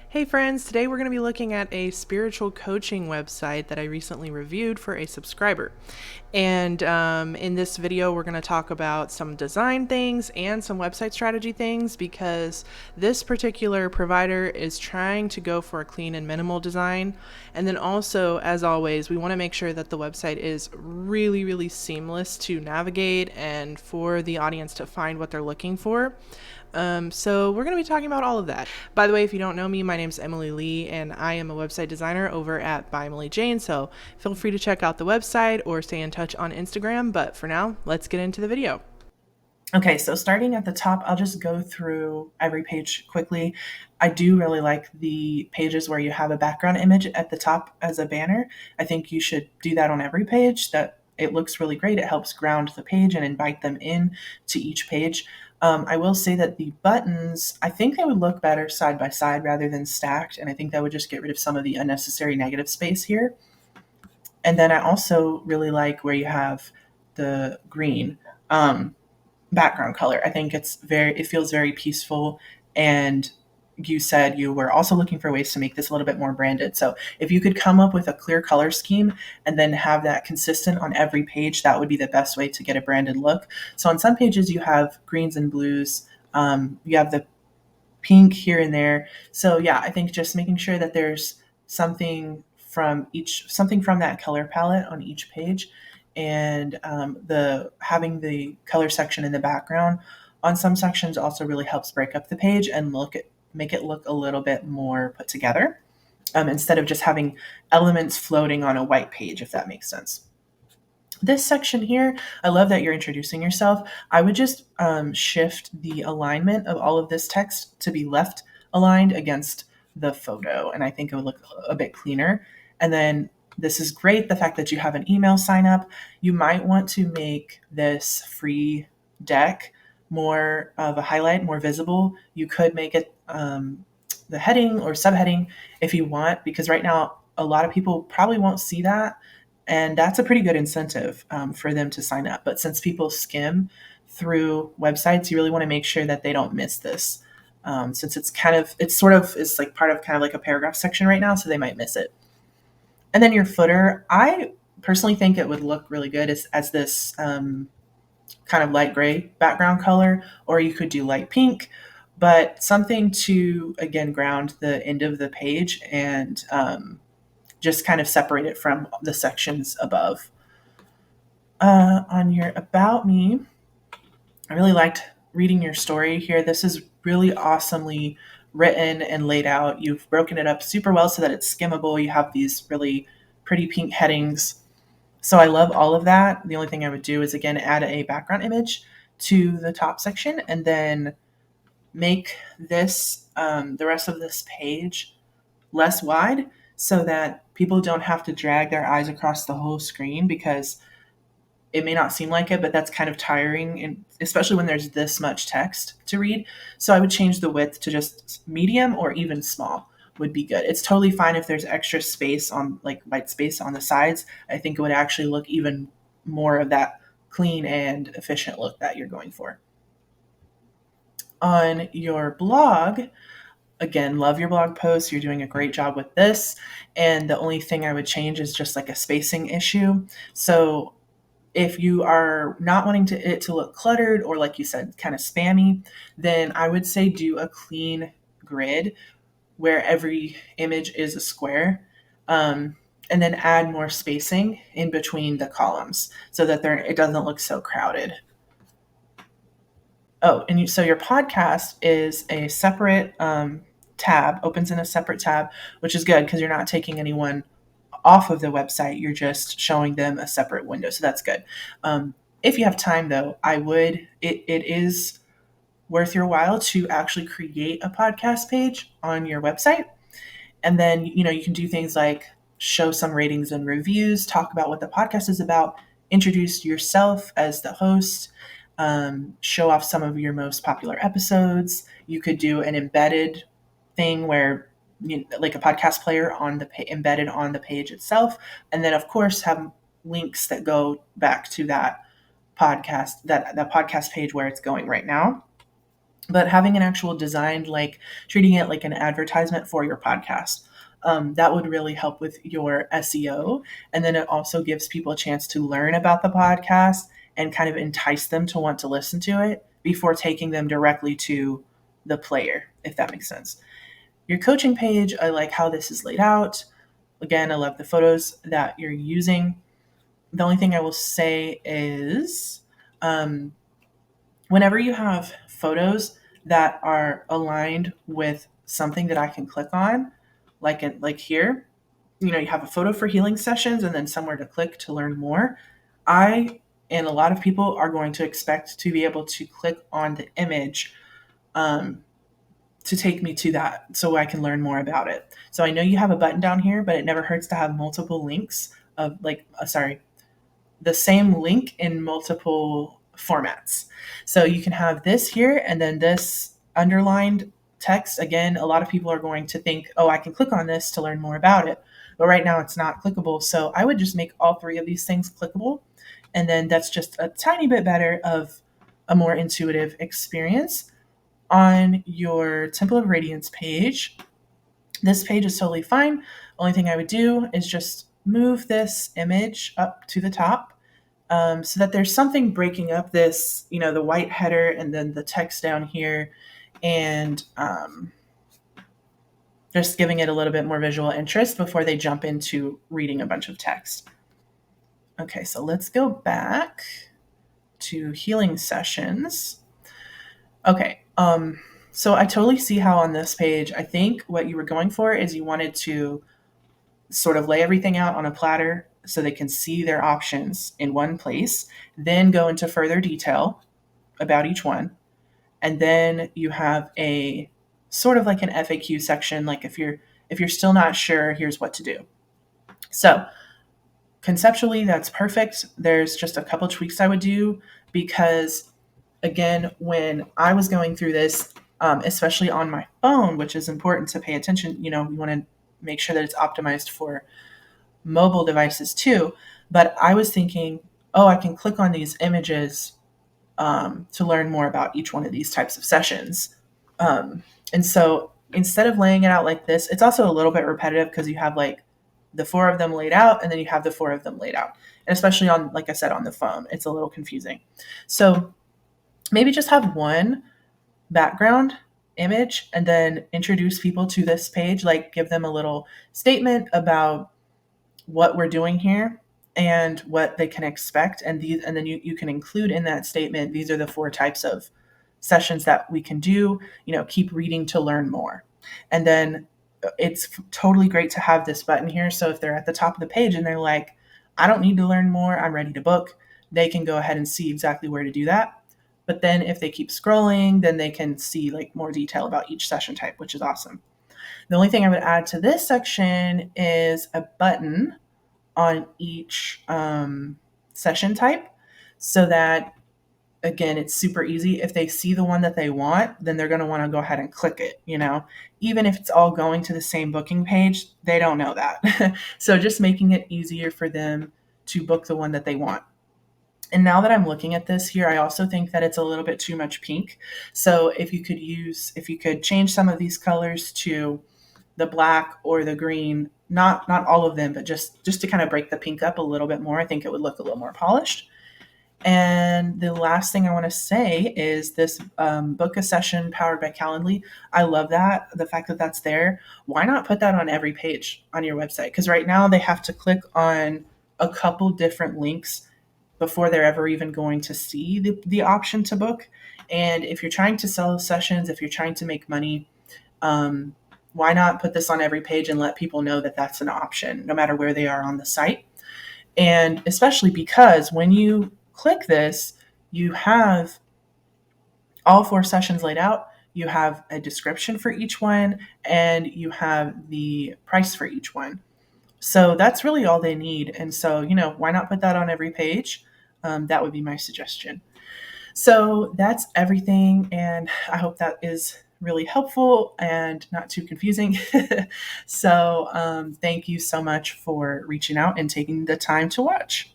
Hey friends, today we're going to be looking at a spiritual coaching website that I recently reviewed for a subscriber. And in this video, we're going to talk about some design things and some website strategy things because this particular provider is trying to go for a clean and minimal design. And then also, as always, we want to make sure that the website is really, really seamless to navigate and for the audience to find what they're looking for. So we're going to be talking about all of that. By the way, if you don't know me, my name's Emily Lee, and I am a website designer over at By Emily Jane. So feel free to check out the website or stay in touch on Instagram. But for now, let's get into the video. Okay, so starting at the top, I'll just go through every page quickly. I do really like the pages where you have a background image at the top as a banner. I think you should do that on every page. That it looks really great. It helps ground the page and invite them in to each page. I will say that the buttons, I think they would look better side by side rather than stacked, and I think that would just get rid of some of the unnecessary negative space here. And then I also really like where you have the green. Background color. I think it feels very peaceful. And you said you were also looking for ways to make this a little bit more branded. So if you could come up with a clear color scheme and then have that consistent on every page, that would be the best way to get a branded look. So on some pages you have greens and blues. You have the pink here and there. So yeah, I think just making sure that there's something from that color palette on each page, and the having the color section in the background on some sections also really helps break up the page and make it look a little bit more put together, instead of just having elements floating on a white page, if that makes sense. This section here, I love that you're introducing yourself. I would just shift the alignment of all of this text to be left aligned against the photo, and I think it would look a bit cleaner. And then this is great, the fact that you have an email sign up. You might want to make this free deck more of a highlight, more visible. You could make it the heading or subheading if you want, because right now a lot of people probably won't see that, and that's a pretty good incentive for them to sign up. But since people skim through websites, you really want to make sure that they don't miss this, since it's like part of kind of like a paragraph section right now, so they might miss it. And then your footer, I personally think it would look really good as this kind of light gray background color, or you could do light pink, but something to again ground the end of the page and just kind of separate it from the sections above. On your About Me, I really liked reading your story here. This is really awesomely written and laid out. You've broken it up super well so that it's skimmable. You have these really pretty pink headings. So I love all of that. The only thing I would do is again add a background image to the top section, and then make this the rest of this page less wide so that people don't have to drag their eyes across the whole screen, because it may not seem like it, but that's kind of tiring, and especially when there's this much text to read. So I would change the width to just medium, or even small would be good. It's totally fine if there's extra space on, like, white space on the sides. I think it would actually look even more of that clean and efficient look that you're going for. On your blog, again, love your blog posts. You're doing a great job with this. And the only thing I would change is just like a spacing issue. So if you are not wanting it to look cluttered, or like you said, kind of spammy, then I would say do a clean grid where every image is a square. And then add more spacing in between the columns so that it doesn't look so crowded. Oh, and so your podcast is a separate tab, opens in a separate tab, which is good because you're not taking anyone off of the website. You're just showing them a separate window. So that's good. If you have time, though, it is worth your while to actually create a podcast page on your website. And then, you can do things like show some ratings and reviews, talk about what the podcast is about, introduce yourself as the host, show off some of your most popular episodes. You could do an embedded thing where, like a podcast player embedded on the page itself, and then of course have links that go back to that podcast page where it's going right now. but having an actual design, like treating it like an advertisement for your podcast, that would really help with your SEO. And then it also gives people a chance to learn about the podcast and kind of entice them to want to listen to it before taking them directly to the player, if that makes sense. Your coaching page, I like how this is laid out. Again, I love the photos that you're using. The only thing I will say is, um, whenever you have photos that are aligned with something that I can click on, like here, you have a photo for healing sessions and then somewhere to click to learn more. I and a lot of people are going to expect to be able to click on the image, um, to take me to that so I can learn more about it. So I know you have a button down here, but it never hurts to have multiple links of the same link in multiple formats. So you can have this here and then this underlined text. Again, a lot of people are going to think, oh, I can click on this to learn more about it. But right now it's not clickable. So I would just make all three of these things clickable. And then that's just a tiny bit better of a more intuitive experience. On your Temple of Radiance page, this page is totally fine. Only thing I would do is just move this image up to the top, so that there's something breaking up this, the white header and then the text down here, and just giving it a little bit more visual interest before they jump into reading a bunch of text. Okay, so let's go back to healing sessions. Okay, so I totally see how on this page, I think what you were going for is you wanted to sort of lay everything out on a platter so they can see their options in one place, then go into further detail about each one. And then you have a sort of like an FAQ section, like if you're still not sure, here's what to do. So conceptually, that's perfect. There's just a couple tweaks I would do because, again, when I was going through this, especially on my phone, which is important to pay attention, you want to make sure that it's optimized for mobile devices too. But I was thinking, oh, I can click on these images, to learn more about each one of these types of sessions. And so instead of laying it out like this, it's also a little bit repetitive because you have like the four of them laid out and then you have the four of them laid out. And especially on, like I said, on the phone, it's a little confusing. So maybe just have one background image and then introduce people to this page, like give them a little statement about what we're doing here and what they can expect. And then you can include in that statement, these are the four types of sessions that we can do, keep reading to learn more. And then it's totally great to have this button here. So if they're at the top of the page and they're like, I don't need to learn more, I'm ready to book, they can go ahead and see exactly where to do that. But then if they keep scrolling, then they can see like more detail about each session type, which is awesome. The only thing I would add to this section is a button on each session type so that, again, it's super easy. If they see the one that they want, then they're going to want to go ahead and click it, even if it's all going to the same booking page, they don't know that. So just making it easier for them to book the one that they want. And now that I'm looking at this here, I also think that it's a little bit too much pink. So if you could change some of these colors to the black or the green, not all of them, but just to kind of break the pink up a little bit more, I think it would look a little more polished. And the last thing I want to say is this book a session powered by Calendly. I love that, the fact that that's there. Why not put that on every page on your website? Because right now they have to click on a couple different links before they're ever even going to see the option to book. And if you're trying to sell sessions, if you're trying to make money, why not put this on every page and let people know that that's an option, no matter where they are on the site? And especially because when you click this, you have all four sessions laid out, you have a description for each one, and you have the price for each one. So that's really all they need. And so, why not put that on every page? That would be my suggestion. So that's everything. And I hope that is really helpful and not too confusing. So thank you so much for reaching out and taking the time to watch.